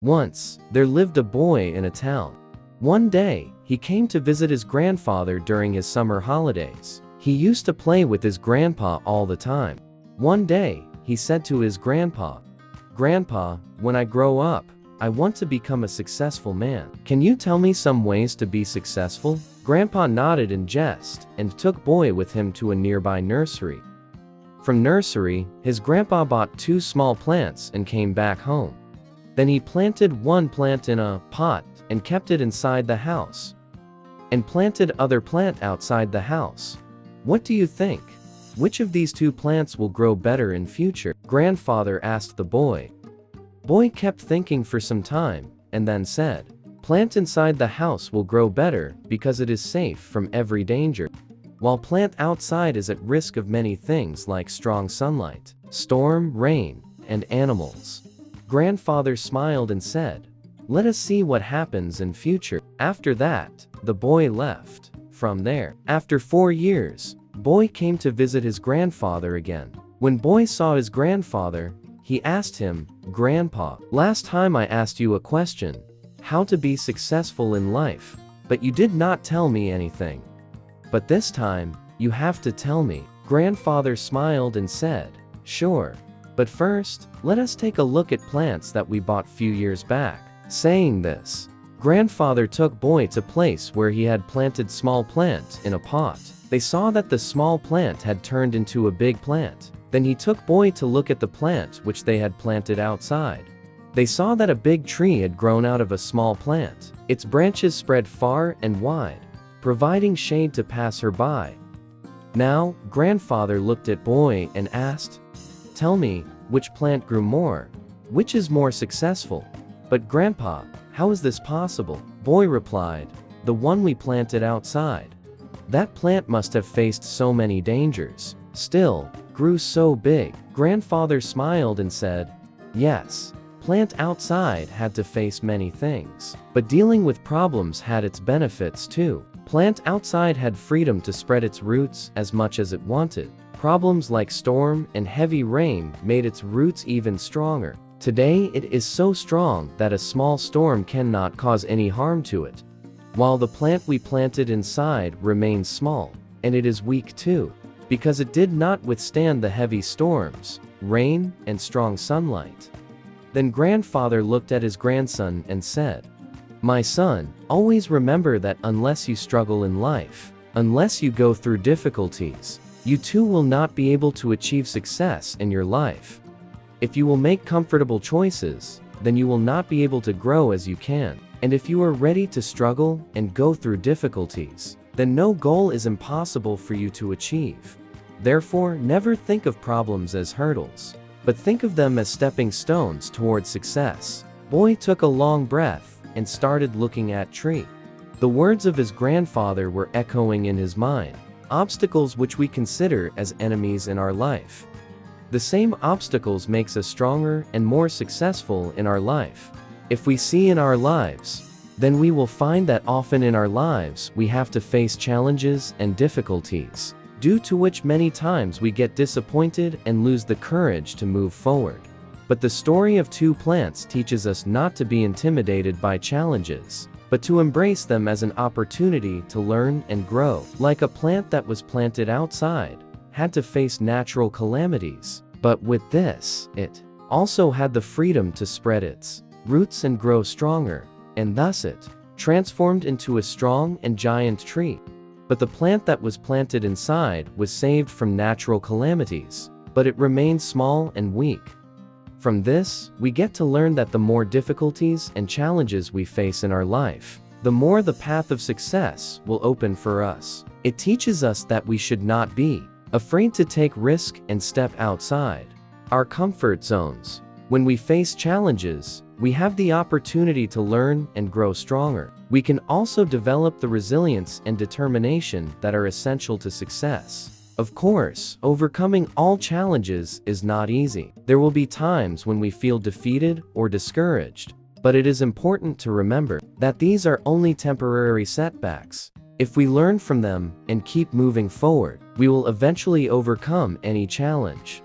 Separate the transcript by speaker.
Speaker 1: Once, there lived a boy in a town. One day, he came to visit his grandfather during his summer holidays. He used to play with his grandpa all the time. One day, he said to his grandpa, "Grandpa, when I grow up, I want to become a successful man. Can you tell me some ways to be successful?" Grandpa nodded in jest and took boy with him to a nearby nursery. From nursery, his grandpa bought 2 small plants and came back home. Then he planted one plant in a pot and kept it inside the house, and planted other plant outside the house. What do you think? Which of these 2 plants will grow better in future? Grandfather asked the boy. Boy kept thinking for some time, and then said, "Plant inside the house will grow better because it is safe from every danger, while plant outside is at risk of many things like strong sunlight, storm, rain, and animals." Grandfather smiled and said, "Let us see what happens in future." After that, the boy left. From there, after 4 years, boy came to visit his grandfather again. When boy saw his grandfather, he asked him, "Grandpa, last time I asked you a question, how to be successful in life, but you did not tell me anything. But this time, you have to tell me." Grandfather smiled and said, "Sure. But first, let us take a look at plants that we bought few years back." Saying this, grandfather took boy to place where he had planted small plant in a pot. They saw that the small plant had turned into a big plant. Then he took boy to look at the plant which they had planted outside. They saw that a big tree had grown out of a small plant. Its branches spread far and wide, providing shade to pass her by. Now, grandfather looked at boy and asked, "Tell me, which plant grew more? Which is more successful?" "But grandpa, how is this possible?" Boy replied, "The one we planted outside. That plant must have faced so many dangers, still grew so big." Grandfather smiled and said, "Yes, plant outside had to face many things, but dealing with problems had its benefits too. Plant outside had freedom to spread its roots as much as it wanted. Problems like storm and heavy rain made its roots even stronger. Today it is so strong that a small storm cannot cause any harm to it, while the plant we planted inside remains small, and it is weak too, because it did not withstand the heavy storms, rain, and strong sunlight." Then grandfather looked at his grandson and said, "My son, always remember that unless you struggle in life, unless you go through difficulties, you too will not be able to achieve success in your life. If you will make comfortable choices, then you will not be able to grow as you can. And if you are ready to struggle and go through difficulties, then no goal is impossible for you to achieve. Therefore, never think of problems as hurdles, but think of them as stepping stones towards success." Boy took a long breath and started looking at tree. The words of his grandfather were echoing in his mind. Obstacles which we consider as enemies in our life. The same obstacles makes us stronger and more successful in our life. If we see in our lives, then we will find that often in our lives we have to face challenges and difficulties, due to which many times we get disappointed and lose the courage to move forward. But the story of 2 plants teaches us not to be intimidated by challenges, but to embrace them as an opportunity to learn and grow. Like a plant that was planted outside, had to face natural calamities, but with this, it also had the freedom to spread its roots and grow stronger, and thus it transformed into a strong and giant tree. But the plant that was planted inside was saved from natural calamities, but it remained small and weak. From this, we get to learn that the more difficulties and challenges we face in our life, the more the path of success will open for us. It teaches us that we should not be afraid to take risk and step outside our comfort zones. When we face challenges, we have the opportunity to learn and grow stronger. We can also develop the resilience and determination that are essential to success. Of course, overcoming all challenges is not easy. There will be times when we feel defeated or discouraged, but it is important to remember that these are only temporary setbacks. If we learn from them and keep moving forward, we will eventually overcome any challenge.